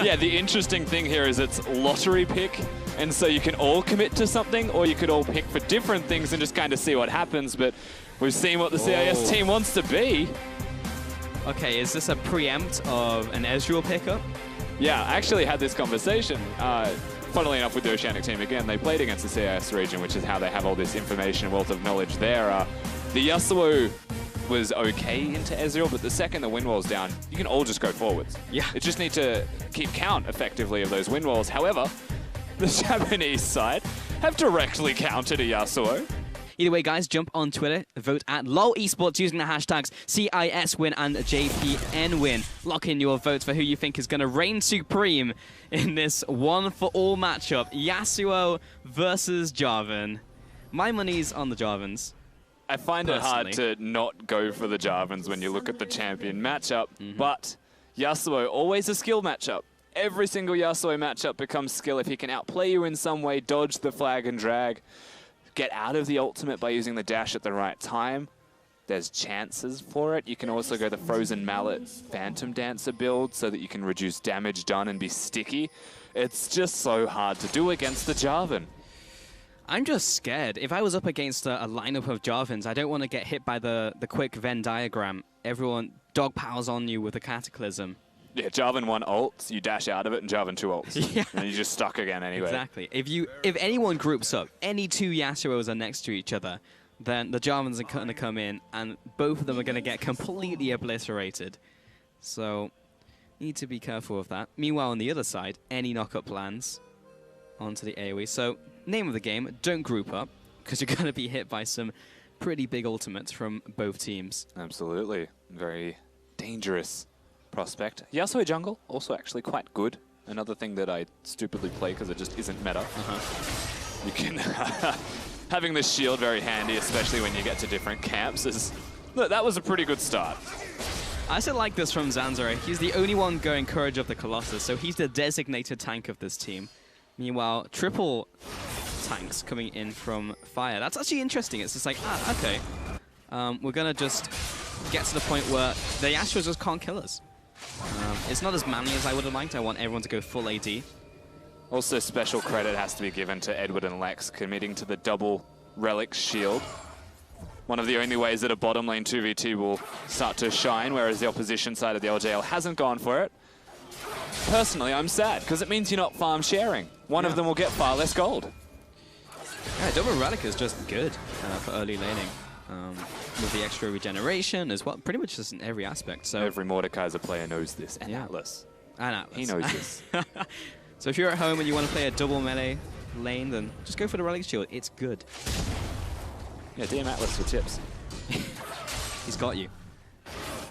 Yeah, the interesting thing here is it's lottery pick, and so you can all commit to something, or you could all pick for different things and just kind of see what happens, but we've seen what the CIS team wants to be. Okay, is this a preempt of an Ezreal pickup? Yeah, I actually had this conversation, funnily enough, with the Oceanic team again. They played against the CIS region, which is how they have all this information and wealth of knowledge there. The Yasuo was okay into Ezreal, but the second the wind wall's down, you can all just go forwards. Yeah. It just need to keep count effectively of those wind walls. However, the Japanese side have directly countered a Yasuo. Either way, guys, jump on Twitter, vote at LOL Esports using the hashtags CISWin and JPNWin. Lock in your votes for who you think is going to reign supreme in this one-for-all matchup. Yasuo versus Jarvan. My money's on the Jarvans. I find it hard to not go for the Jarvans when you look at the champion matchup, but Yasuo, always a skill matchup. Every single Yasuo matchup becomes skill if he can outplay you in some way, dodge the flag and drag, get out of the ultimate by using the dash at the right time. There's chances for it. You can also go the Frozen Mallet Phantom Dancer build so that you can reduce damage done and be sticky. It's just so hard to do against the Jarvan. I'm just scared. If I was up against a lineup of Jarvans, I don't want to get hit by the quick Venn diagram. Everyone dog piles on you with a Cataclysm. Yeah, Jarvan 1 ults, you dash out of it, and Jarvan 2 ults. Yeah. And you're just stuck again anyway. Exactly. If anyone groups up, any two Yasuos are next to each other, then the Jarvans are going to come in, and both of them are going to get completely obliterated. So, need to be careful of that. Meanwhile, on the other side, any knock-up lands onto the AoE. So, name of the game, don't group up, because you're going to be hit by some pretty big ultimates from both teams. Absolutely. Very dangerous prospect. Yasuo jungle, also actually quite good. Another thing that I stupidly play because it just isn't meta. You can... having the shield very handy, especially when you get to different camps, is... Look, that was a pretty good start. I still like this from Zanzaro. He's the only one going Courage of the Colossus, so he's the designated tank of this team. Meanwhile, triple tanks coming in from Fire. That's actually interesting. It's just like, okay. We're going to just get to the point where the Yasuos just can't kill us. It's not as manly as I would have liked. I want everyone to go full AD. Also, special credit has to be given to Edward and Lex committing to the double Relic shield. One of the only ways that a bottom lane 2v2 will start to shine, whereas the opposition side of the LJL hasn't gone for it. Personally, I'm sad, because it means you're not farm sharing. One of them will get far less gold. Yeah, double Relic is just good for early laning. With the extra regeneration as well, pretty much just in every aspect. So every Mordekaiser player knows this, and Atlas. And Atlas. He knows this. So if you're at home and you want to play a double melee lane, then just go for the Relic Shield. It's good. Yeah, DM Atlas for tips. He's got you.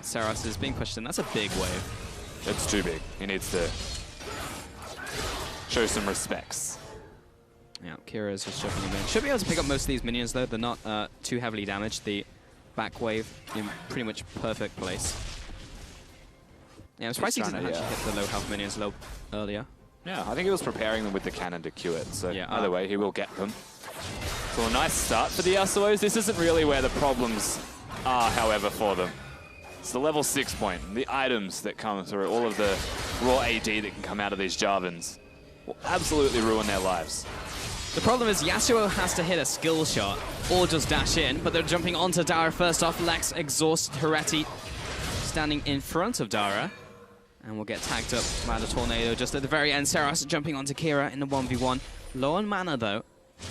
Saras is being pushed in. That's a big wave. It's too big. He needs to show some respects. Yeah, Kira's just jumping him in. Should be able to pick up most of these minions, though. They're not too heavily damaged. The back wave in pretty much perfect place. Yeah, I'm surprised he didn't actually hit the low health minions a little earlier. Yeah, I think he was preparing them with the cannon to Q it. So either way, he will get them. So a nice start for the Yasuos. This isn't really where the problems are, however, for them. It's the level 6 point. The items that come through, all of the raw AD that can come out of these Jarvans will absolutely ruin their lives. The problem is Yasuo has to hit a skill shot or just dash in, but they're jumping onto Dara first off. Lex exhausted Hereti standing in front of Dara. And we'll get tagged up by the tornado just at the very end. Saras jumping onto Kira in the 1v1. Low on mana though.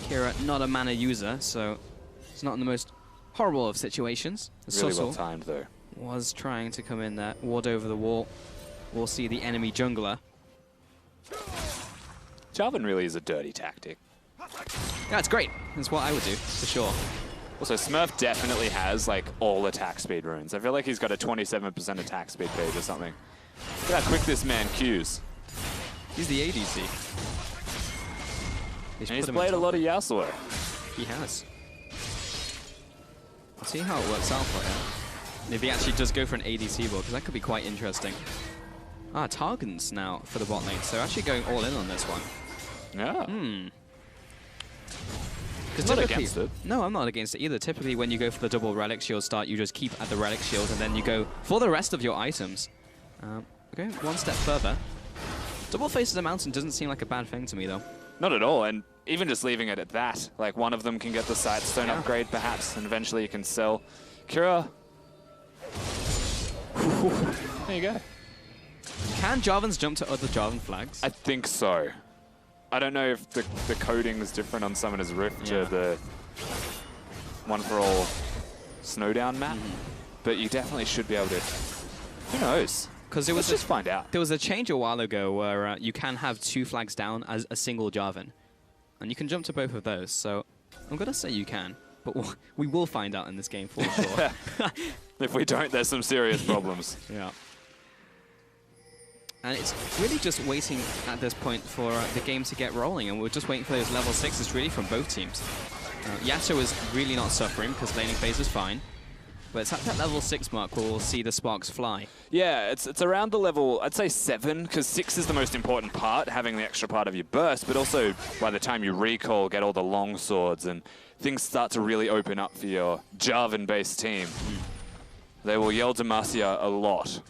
Kira not a mana user, so it's not in the most horrible of situations. Really well timed though. Was trying to come in there, ward over the wall. We'll see the enemy jungler. Jarvan really is a dirty tactic. Yeah, it's great. That's what I would do, for sure. Also, Smurf definitely has like all attack speed runes. I feel like he's got a 27% attack speed page or something. Look at how quick this man Qs. He's the ADC. And he's played a lot of Yasuo. He has. We'll see how it works out for him. If he actually does go for an ADC build, because that could be quite interesting. Targons now for the bot lane, so actually going all in on this one. Yeah. Because not against it. No, I'm not against it either. Typically, when you go for the double Relic Shield start, you just keep at the Relic Shield, and then you go for the rest of your items. Going one step further. Double face of the mountain doesn't seem like a bad thing to me, though. Not at all, and even just leaving it at that, like one of them can get the Sightstone upgrade perhaps, and eventually you can sell. Kira. There you go. Can Jarvans jump to other Jarvan flags? I think so. I don't know if the coding is different on Summoner's Rift to the one-for-all Snowdown map, but you definitely should be able to. Who knows? Because let's just find out. There was a change a while ago where you can have 2 flags down as a single Jarvan, and you can jump to both of those. So I'm gonna say you can, but we will find out in this game for sure. If we don't, there's some serious problems. Yeah. And it's really just waiting at this point for the game to get rolling, and we're just waiting for those level 6s really from both teams. Yasuo is really not suffering because laning phase is fine, but it's at that level 6 mark where we'll see the sparks fly. Yeah, it's around the level, I'd say 7, because 6 is the most important part, having the extra part of your burst, but also by the time you recall, get all the long swords, and things start to really open up for your Jarvan-based team. They will yell Demacia a lot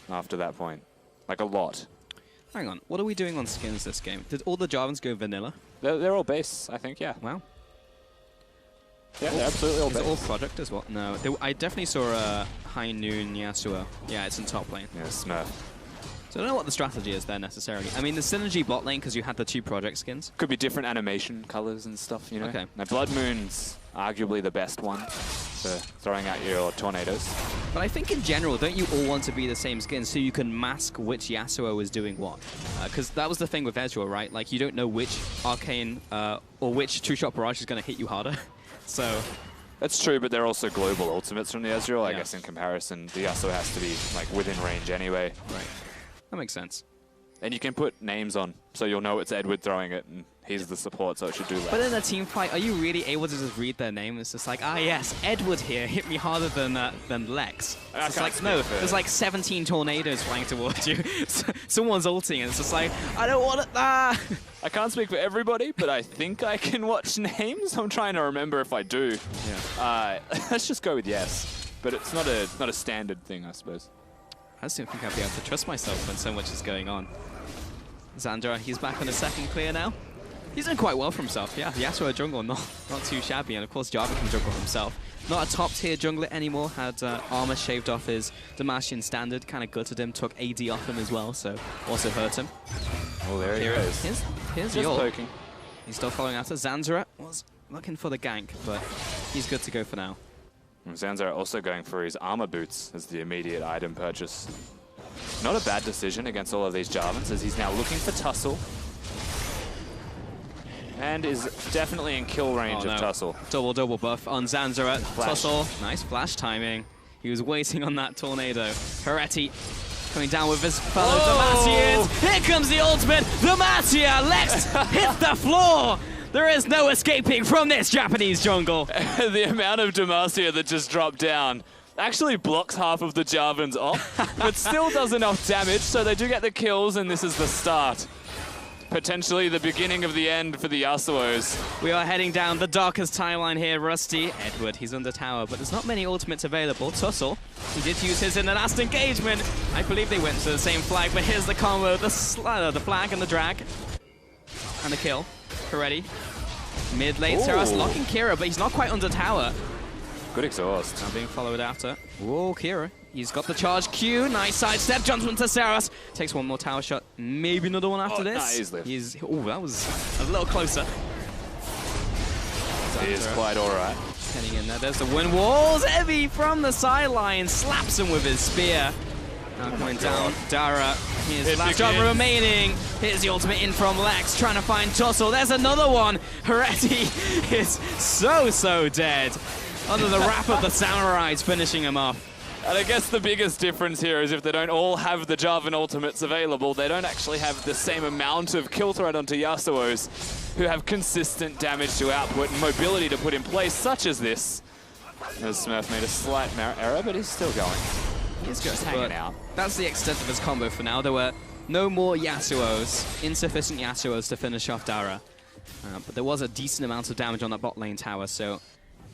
after that point. Like a lot. Hang on, what are we doing on skins this game? Did all the Jarvans go vanilla? They're all base, I think, yeah. Wow. Yeah, they're absolutely all base. Is it all project as well? No, I definitely saw a High Noon Yasuo. Yeah, it's in top lane. Yeah, Smurf. So I don't know what the strategy is there necessarily. I mean, the synergy bot lane because you had the 2 project skins. Could be different animation colors and stuff, you know? Okay. Now, Blood Moon's arguably the best one for throwing out your tornadoes. But I think in general, don't you all want to be the same skin so you can mask which Yasuo is doing what? Because that was the thing with Ezreal, right? Like, you don't know which Arcane or which True Shot Barrage is going to hit you harder. So that's true, but they're also global ultimates from the Ezreal. I guess in comparison, the Yasuo has to be like within range anyway. Right. That makes sense. And you can put names on, so you'll know it's Edward throwing it, and he's the support, so it should do less. But in a team fight, are you really able to just read their name? It's just like, ah yes, Edward here hit me harder than Lex. It's like, no, there's like 17 tornadoes flying towards you. Someone's ulting, and it's just like, I don't want it. Ah! I can't speak for everybody, but I think I can watch names. I'm trying to remember if I do. Yeah. Let's just go with yes. But it's not a standard thing, I suppose. I just don't think I'll be able to trust myself when so much is going on. Xandra, he's back on a second clear now. He's doing quite well for himself, yeah. Yasuo jungle, not too shabby, and of course Jarvan can jungle himself. Not a top tier jungler anymore, had armor shaved off his Demacian standard, kind of gutted him, took AD off him as well, so also hurt him. Oh, there he goes. Here's just poking. He's still following after. Xandra was looking for the gank, but he's good to go for now. Xandra also going for his armor boots as the immediate item purchase. Not a bad decision against all of these Jarvans, as he's now looking for Tussle. And is definitely in kill range of Tussle. Double buff on Xandra. Tussle, nice flash timing. He was waiting on that tornado. Heretti coming down with his fellow Demacians. Here comes the ultimate. Demacia, Lex hits the floor. There is no escaping from this Japanese jungle. The amount of Demacia that just dropped down actually blocks half of the Jarvans off, but still does enough damage, so they do get the kills, and this is the start. Potentially the beginning of the end for the Yasuos. We are heading down the darkest timeline here, Rusty. Edward, he's under tower, but there's not many ultimates available. Tussle, he did use his in the last engagement. I believe they went to the same flag, but here's the combo, the flag and the drag. And the kill. Heretti. Mid lane, Saras locking Kira, but he's not quite under tower. Good exhaust. Now being followed after. Whoa, Kira. He's got the charge Q. Nice sidestep. Jumps into Saras. Takes one more tower shot. Maybe another one after this. Nah, oh, that was a little closer. He is quite alright. Heading in there. There's the wind walls. Evie from the sideline slaps him with his spear. Now coming down. Dara. Here's last jump remaining. Here's the ultimate in from Lex, trying to find Tussle. There's another one. Heretti is so dead. Under the wrap of the samurais, finishing him off. And I guess the biggest difference here is if they don't all have the Jarvan ultimates available, they don't actually have the same amount of kill threat onto Yasuos, who have consistent damage to output and mobility to put in place, such as this. As Smurf made a slight error, but he's still going. He's just hanging out. That's the extent of his combo for now. There were no more Yasuos, insufficient Yasuos to finish off Dara. But there was a decent amount of damage on that bot lane tower, so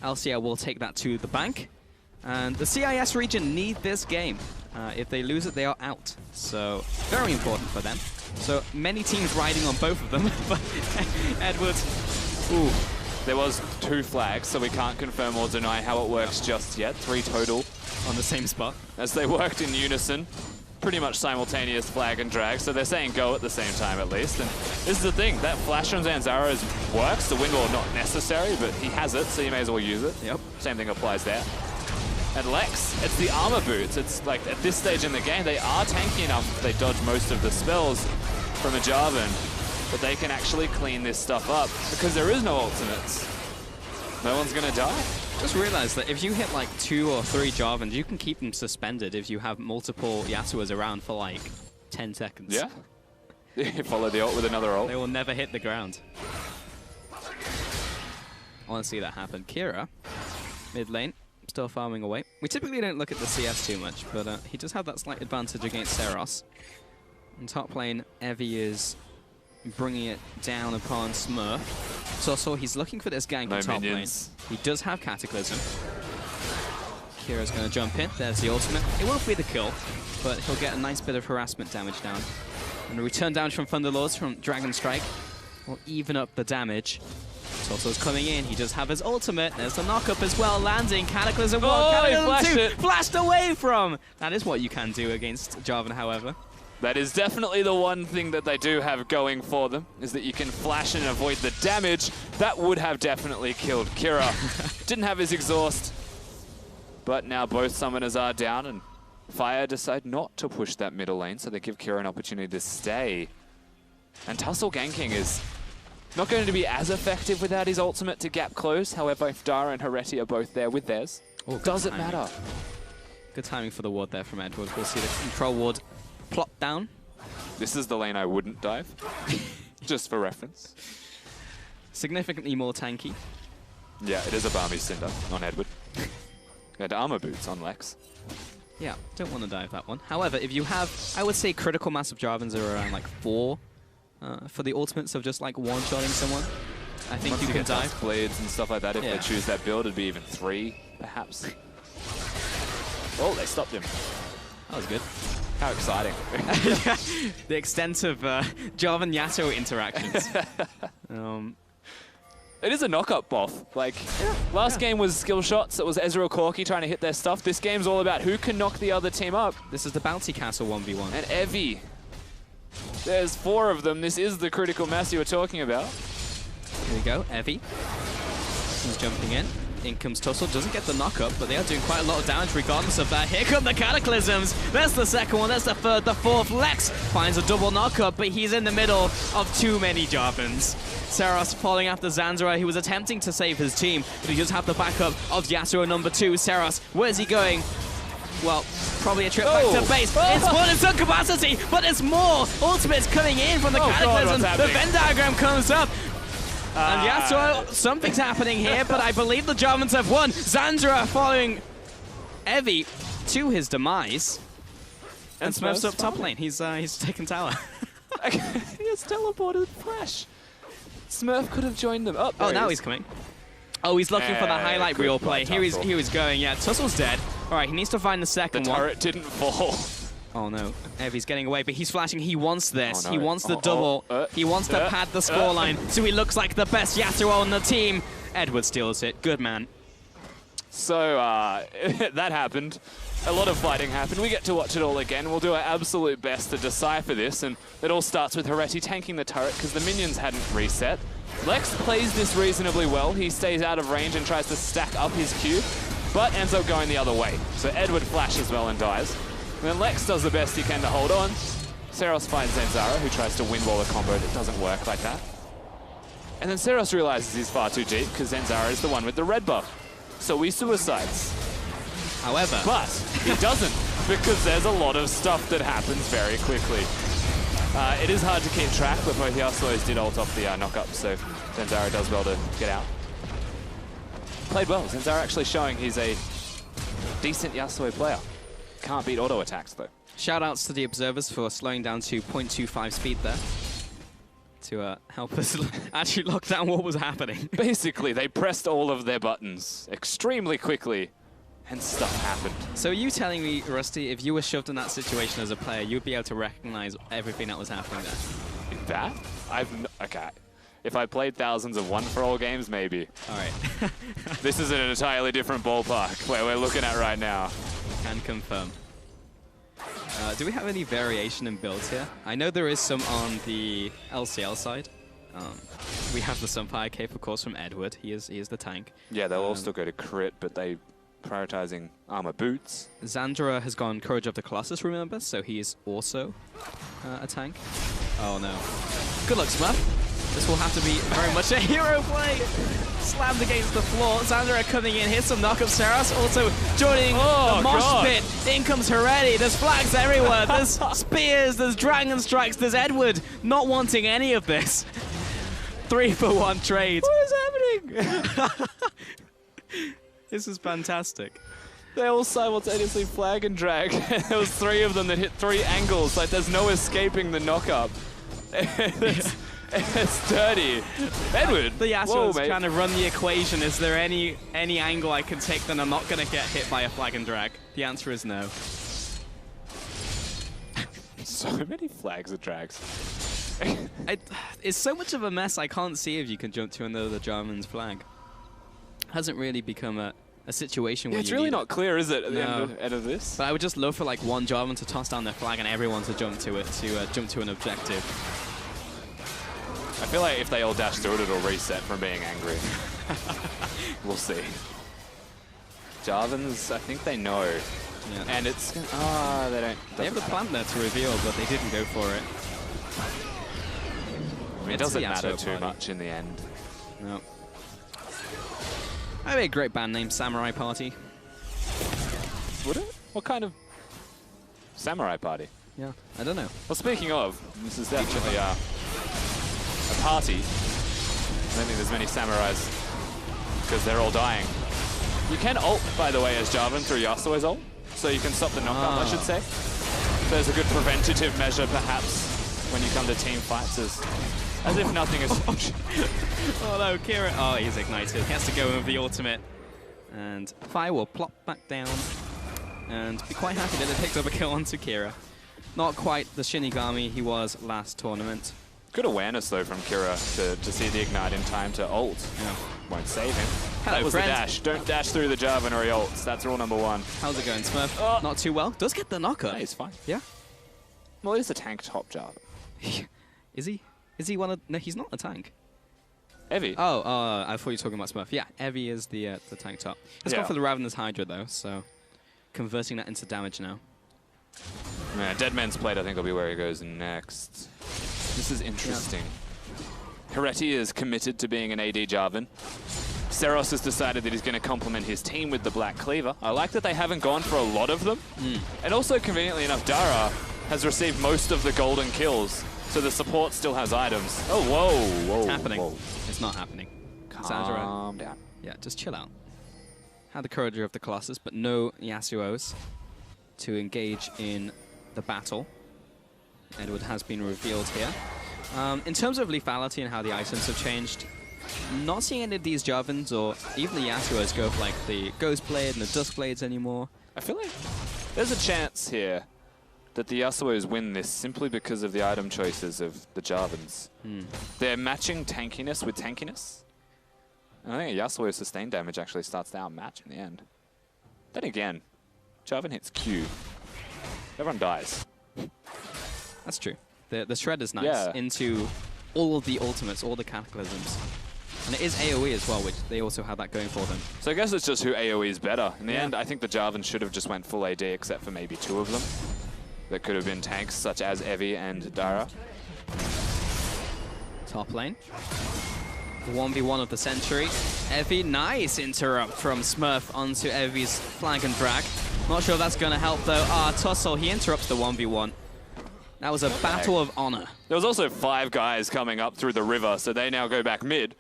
LCL will take that to the bank. And the CIS region need this game. If they lose it, they are out. So very important for them. So many teams riding on both of them. But Edwards, ooh. There was 2 flags, so we can't confirm or deny how it works just yet. 3 total. On the same spot. As they worked in unison. Pretty much simultaneous flag and drag, so they're saying go at the same time at least. And this is the thing, that flash on Zanzara's works. The wind wall not necessary, but he has it, so you may as well use it. Yep. Same thing applies there. And Lex, it's the armor boots. It's like at this stage in the game, they are tanky enough if they dodge most of the spells from a Jarvan, but they can actually clean this stuff up because there is no ultimates. No one's gonna die. Just realized that if you hit like 2 or 3 Jarvans, you can keep them suspended if you have multiple Yasuos around for like 10 seconds. Yeah. You follow the ult with another ult. They will never hit the ground. I want to see that happen. Kira, mid lane, still farming away. We typically don't look at the CS too much, but he does have that slight advantage against Seros. In top lane, Evie is bringing it down upon Smurf. So he's looking for this gank in top lane. He does have Cataclysm. Kira's going to jump in. There's the ultimate. It won't be the kill, but he'll get a nice bit of harassment damage down. And a return damage from Thunderlords from Dragon Strike will even up the damage. Toto's coming in. He does have his ultimate. There's the knock-up as well, landing. Cataclysm 1, Cataclysm 2, flashed away from. That is what you can do against Jarvan, however. That is definitely the one thing that they do have going for them, is that you can flash and avoid the damage. That would have definitely killed Kira. Didn't have his exhaust, but now both summoners are down, and Fire decide not to push that middle lane, so they give Kira an opportunity to stay. And Tussle ganking is not going to be as effective without his ultimate to gap close. However, if Dara and Hereti are both there with theirs, doesn't matter. Good timing for the ward there from Edward. We'll see the control ward plop down. This is the lane I wouldn't dive, just for reference. Significantly more tanky. Yeah, it is a Balmy Cinder on Edward. And armor boots on Lex. Yeah, don't want to dive that one. However, if you have, I would say critical mass of Jarvans are around like 4 for the ultimates of just like one-shotting someone. I think you can dive. Blades and stuff like that, if they choose that build, it'd be even 3, perhaps. Oh, they stopped him. That was good. How exciting. The extent of Jarvan Yasuo interactions. It is a knock-up both. Like, last game was skill shots. It was Ezreal Corki trying to hit their stuff. This game's all about who can knock the other team up. This is the Bounty Castle 1v1. And Evie. There's 4 of them. This is the critical mass you were talking about. Here we go, Evie. He's jumping in. In comes Tussle, doesn't get the knock-up, but they are doing quite a lot of damage regardless of that. Here come the Cataclysms. There's the second one, there's the third, the fourth. Lex finds a double knock-up, but he's in the middle of too many Jarvans. Seros falling after Zanzara. He was attempting to save his team, but he does have the backup of Yasuo number 2. Seros, where's he going? Well, probably a trip back to base. It's more than some capacity, but there's more. Ultimates coming in from the Cataclysm. The Venn diagram comes up. And Yasuo, something's happening here, but I believe the Jarvans have won. Zanzara following Evie to his demise. And Smurf's up top lane. He's taken tower. He has teleported Flash. Smurf could have joined them. Oh, now he's coming. Oh, he's looking for the highlight reel play. Here he's going. Yeah, Tussle's dead. All right, he needs to find the second one. The turret didn't fall. Oh no, Evie's getting away, but he's flashing. He wants this. He wants the double. He wants to pad the scoreline, so he looks like the best Yasuo on the team. Edward steals it. Good man. So that happened. A lot of fighting happened. We get to watch it all again. We'll do our absolute best to decipher this, and it all starts with Hereti tanking the turret because the minions hadn't reset. Lex plays this reasonably well. He stays out of range and tries to stack up his Q, but ends up going the other way. So Edward flashes well and dies. And then Lex does the best he can to hold on. Seros finds Zanzara, who tries to win wall a combo that doesn't work like that. And then Seros realizes he's far too deep because Zanzara is the one with the red buff. So he suicides. However. But he doesn't, because there's a lot of stuff that happens very quickly. It is hard to keep track, but both Yasuos did ult off the knock-up, so Zanzara does well to get out. Played well. Zanzara actually showing he's a decent Yasuo player. Can't beat auto attacks though. Shoutouts to the observers for slowing down to 0.25 speed there to help us actually lock down what was happening. Basically, they pressed all of their buttons extremely quickly and stuff happened. So are you telling me, Rusty, if you were shoved in that situation as a player, you'd be able to recognize everything that was happening there? That? Okay. If I played thousands of 1-for-all games, maybe. All right. This is an entirely different ballpark where we're looking at right now. Can confirm. Do we have any variation in builds here? I know there is some on the LCL side. We have the Sunfire Cape, of course, from Edward. He is the tank. Yeah, they'll all still go to crit, but they prioritizing armor boots. Xandra has gone Courage of the Colossus, remember? So he is also a tank. Oh no. Good luck, Smurf. This will have to be very much a hero play. Slammed against the floor. Xandra coming in. Here's some knockup. Saras also joining the mosh pit. In comes Heretti. There's flags everywhere. There's spears. There's dragon strikes. There's Edward not wanting any of this. 3-for-1 trade. What is happening? This is fantastic. They all simultaneously flag and drag. There was 3 of them that hit 3 angles. Like, there's no escaping the knockup. It's dirty. Edward. The YASUOS trying to run the equation. Is there any angle I can take that I'm not going to get hit by a flag and drag? The answer is no. So many flags and drags. It's so much of a mess, I can't see if you can jump to another Jarvan's flag. Hasn't really become a situation where it's really not clear, is it, at the end of this? But I would just love for like one Jarvan to toss down their flag and everyone to jump to it, to jump to an objective. I feel like if they all dash through it, it'll reset from being angry. We'll see. Jarvans, I think they know. Yeah. And it's... they don't... They have the plant there to reveal, but they didn't go for it. It doesn't matter too much in the end. No. That'd be a great band name, Samurai Party. Would it? What kind of samurai party? Yeah, I don't know. Well, speaking of, this is definitely a party. I don't think there's many samurais because they're all dying. You can ult, by the way, as Jarvan through Yasuo's ult, so you can stop the knockup, I should say. There's a good preventative measure, perhaps, when you come to team fights, as if nothing is... Oh no, Kira. Oh, he's ignited. He has to go in with the ultimate. And Fire will plop back down and be quite happy that it picked up a kill onto Kira. Not quite the Shinigami he was last tournament. Good awareness, though, from Kira to see the ignite in time to ult. Yeah. Won't save him. Hello, that was friend. the dash. Don't dash through the Jarvan or he ults. That's rule number 1. How's it going, Smurf? Not too well. Does get the knockup. Yeah, he's fine. Yeah. Well, he's a tank top Jarvan. Is he? Is he one of... No, he's not a tank. Evie. Oh, I thought you were talking about Smurf. Yeah, Evie is the tank top. He's gone for the Ravenous Hydra, though, so converting that into damage now. Yeah, Dead Man's Plate, I think, will be where he goes next. This is interesting. Yeah. Heretti is committed to being an AD Jarvan. Seros has decided that he's going to complement his team with the Black Cleaver. I like that they haven't gone for a lot of them. And also, conveniently enough, Dara has received most of the golden kills. So the support still has items. Oh, whoa. It's happening. Whoa. It's not happening. Calm down. Yeah, just chill out. Had the Courage of the Colossus, but no Yasuos to engage in the battle. Edward has been revealed here. In terms of lethality and how the items have changed, not seeing any of these Jarvans or even the Yasuos go for like the Ghost Blade and the Dusk Blades anymore. I feel like there's a chance here that the Yasuos win this simply because of the item choices of the Jarvans. They're matching tankiness with tankiness. And I think a Yasuo's sustained damage actually starts to outmatch in the end. Then again, Jarvan hits Q. Everyone dies. That's true. The shred is nice into all of the ultimates, all the cataclysms. And it is AoE as well, which they also have that going for them. So I guess it's just who AoE is better. In the end, I think the Jarvan should have just went full AD except for maybe 2 of them. That could have been tanks such as Evie and Dara. Top lane. 1v1 of the century. Evie, nice interrupt from Smurf onto Evie's flag and drag. Not sure if that's going to help though. Tussle, he interrupts the 1v1. That was a battle of honor. There was also 5 guys coming up through the river, so they now go back mid.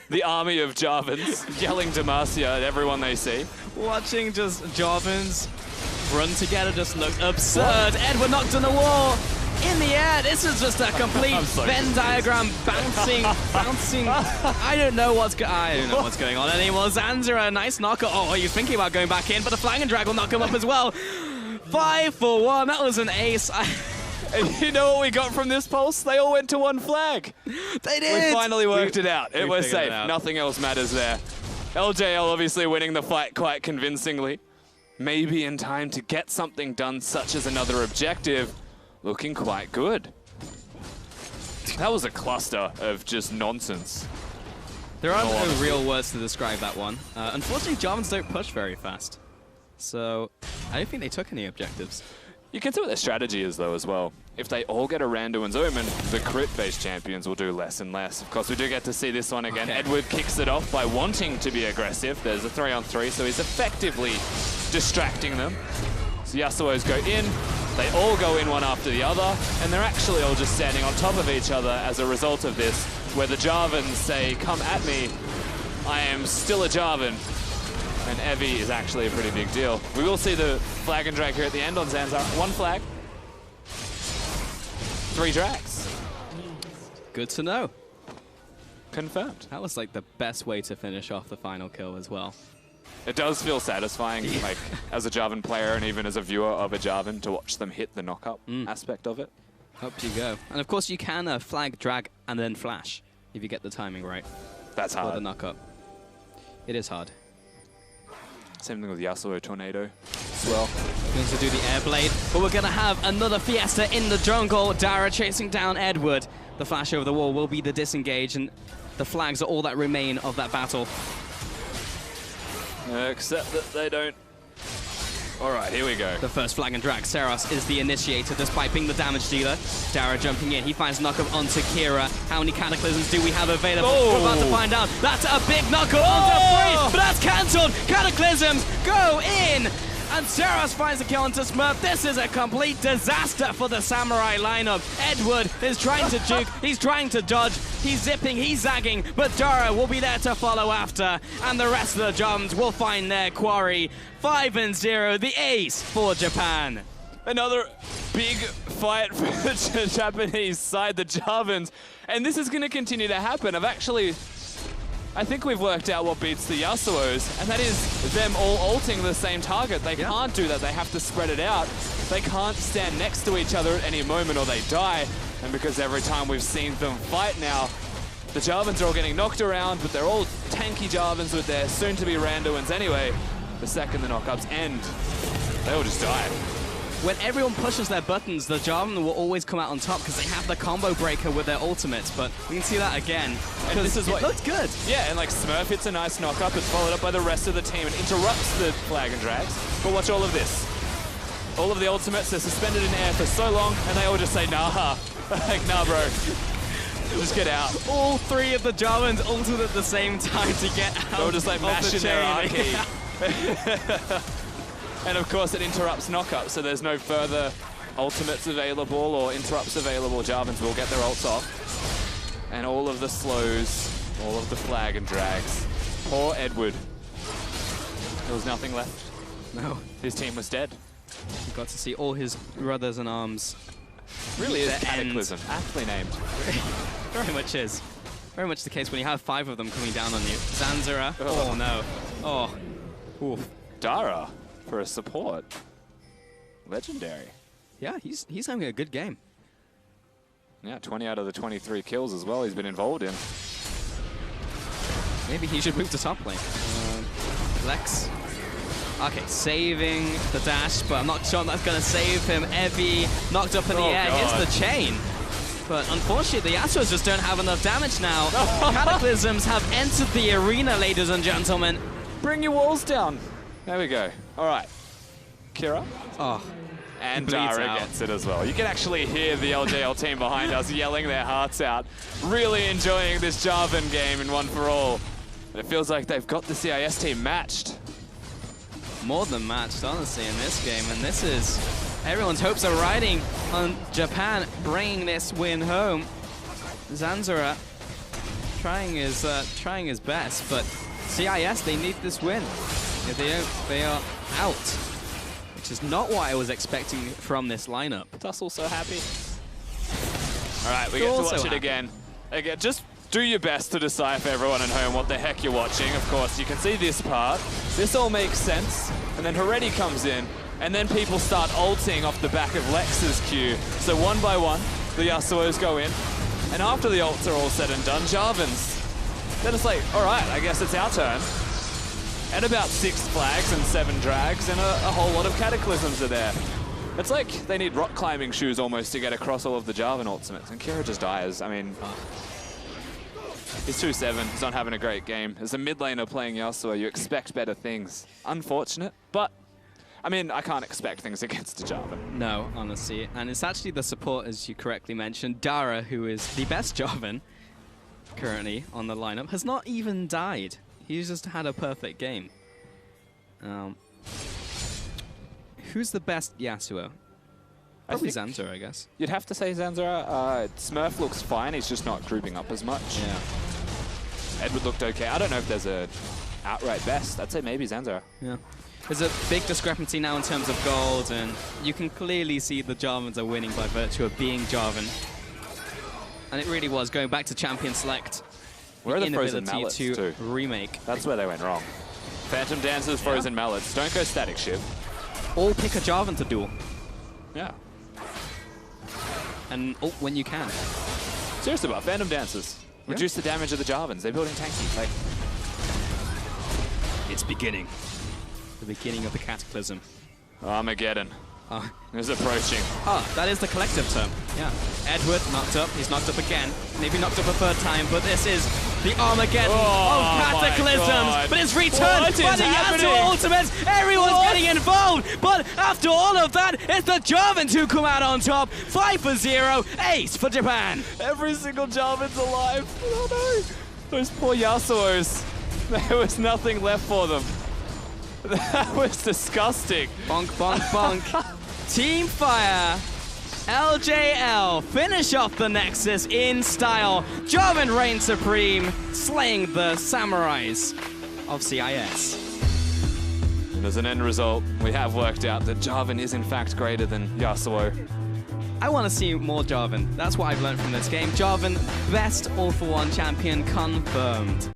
The army of Jarvans yelling Demacia at everyone they see. Watching just Jarvans run together just looks absurd. Edward knocked on the wall. in the air. This is just a complete Venn diagram bouncing. I don't know what's going on anymore. Zanzera, nice knocker. Oh, he's thinking about going back in, but the flag and drag will knock him up as well. 5 for 1. That was an ace. And you know what we got from this pulse? They all went to one flag. They did. We finally worked it out. It was safe. Nothing else matters there. LJL obviously winning the fight quite convincingly. Maybe in time to get something done, such as another objective. Looking quite good. That was a cluster of just nonsense. There are no real words to describe that one. Unfortunately, Jarvans don't push very fast. So I don't think they took any objectives. You can see what their strategy is, though, as well. If they all get a Randuin's Omen, the crit-based champions will do less and less. Of course, we do get to see this one again. Okay. Edward kicks it off by wanting to be aggressive. There's a 3-on-3, so he's effectively distracting them. So Yasuos go in, they all go in one after the other, and they're actually all just standing on top of each other as a result of this, where the Jarvans say, come at me, I am still a Jarvan. And Evie is actually a pretty big deal. We will see the flag and drag here at the end on Zanzara. 1 flag, 3 drags. Good to know. Confirmed. That was like the best way to finish off the final kill as well. It does feel satisfying, like as a Jarvan player and even as a viewer of a Jarvan, to watch them hit the knock-up aspect of it. Up you go. And of course you can flag, drag, and then flash if you get the timing right. That's hard. For the knock-up. It is hard. Same thing with Yasuo Tornado as well. Going to do the air blade, but we're going to have another Fiesta in the jungle. Dara chasing down Edward. The flash over the wall will be the disengage, and the flags are all that remain of that battle. Except that they don't. All right, here we go. The first flag and drag. Seros is the initiator, despite being the damage dealer. Dara jumping in. He finds knock-up onto Kira. How many Cataclysms do we have available? We're about to find out. That's a big knock-up onto 3, but that's cancelled. Cataclysms go in. And Seros finds the kill onto Smurf. This is a complete disaster for the Samurai lineup. Edward is trying to juke, he's trying to dodge, he's zipping, he's zagging, but Dara will be there to follow after. And the rest of the Jarvans will find their quarry. 5-0, the ace for Japan. Another big fight for the Japanese side, the Jarvans. And this is going to continue to happen. I think we've worked out what beats the Yasuos, and that is them all ulting the same target. They can't do that. They have to spread it out. They can't stand next to each other at any moment or they die. And because every time we've seen them fight now, the Jarvans are all getting knocked around, but they're all tanky Jarvans with their soon-to-be Randuins anyway. The second the knockups end, they all just die. When everyone pushes their buttons, the Jarvan will always come out on top because they have the combo breaker with their ultimates, but we can see that again. And this is what looks good. Yeah, and like Smurf hits a nice knockup, it's followed up by the rest of the team and interrupts the flag and drags. But watch all of this. All of the ultimates are suspended in air for so long, and they all just say, nah. Like, nah, bro. Just get out. All 3 of the Jarvans ulted at the same time to get out. They're just like mashing their R key. And of course it interrupts knockup, so there's no further ultimates available or interrupts available. Jarvans will get their ults off. And all of the slows, all of the flag and drags. Poor Edward. There was nothing left. No. His team was dead. He got to see all his brothers in arms. Really is Cataclysm, aptly named. Very much is. Very much the case when you have 5 of them coming down on you. Zanzara. Oh no. Oh. Oof. Dara for a support. Legendary. Yeah, he's having a good game. Yeah, 20 out of the 23 kills as well he's been involved in. Maybe he should move to top lane. Lex. Okay, saving the dash, but I'm not sure that's going to save him. Evie knocked up in the air, hits the chain. But unfortunately, the Yasuos just don't have enough damage now. Cataclysms have entered the arena, ladies and gentlemen. Bring your walls down. There we go. All right. Kira. Oh. And Dara gets it as well. You can actually hear the LJL team behind us yelling their hearts out. Really enjoying this Jarvan game in One for All. But it feels like they've got the CIS team matched. More than matched, honestly, in this game. And this is... everyone's hopes are riding on Japan bringing this win home. Zanzara trying his best, but CIS, they need this win. If they don't, they are out. Which is not what I was expecting from this lineup. Tussle so happy. All right, we get to watch it again. Again, just do your best to decipher, everyone at home, what the heck you're watching. Of course, you can see this part. This all makes sense. And then Haredi comes in, and then people start ulting off the back of Lex's Q. So one by one, the Yasuos go in. And after the ults are all said and done, JARVANS. Then it's like, all right, I guess it's our turn. And about 6 flags and 7 drags, and a whole lot of cataclysms are there. It's like they need rock climbing shoes almost to get across all of the JARVAN ultimates. And Kira just dies. I mean, he's 2-7. He's not having a great game. As a mid laner playing Yasuo, you expect better things. Unfortunate, but I mean, I can't expect things against a JARVAN. No, honestly. And it's actually the support, as you correctly mentioned. Dara, who is the best JARVAN currently on the lineup, has not even died. He's just had a perfect game. Who's the best Yasuo? Probably Zanzara, I guess. You'd have to say Zanzara. Smurf looks fine. He's just not grouping up as much. Yeah. Edward looked okay. I don't know if there's a outright best. I'd say maybe Zanzara. Yeah. There's a big discrepancy now in terms of gold, and you can clearly see the JARVANs are winning by virtue of being JARVAN. And it really was going back to Champion Select. Where are the frozen inability mallets to too? remake. That's where they went wrong. Phantom Dancers, frozen mallets. Don't go static shiv. Or pick a JARVAN to duel. Yeah. And when you can. Seriously, but Phantom Dancers. Reduce the damage of the JARVANs. They're building tanky. Like, it's beginning. The beginning of the cataclysm. Armageddon is approaching. That is the collective term. Yeah. Edward knocked up. He's knocked up again. Maybe knocked up a 3rd time, but this is the Armageddon of cataclysms. But it's returned by the Yasuo ultimates. Everyone's getting involved. But after all of that, it's the JARVANs who come out on top. 5-0, ace for Japan. Every single JARVAN's alive. Oh no. Those poor Yasuos. There was nothing left for them. That was disgusting. Bonk, bonk, bonk. Team Fire, LJL finish off the Nexus in style. JARVAN reigns supreme, slaying the samurais of CIS. And as an end result, we have worked out that JARVAN is in fact greater than Yasuo. I want to see more JARVAN. That's what I've learned from this game. JARVAN, best all-for-one champion confirmed.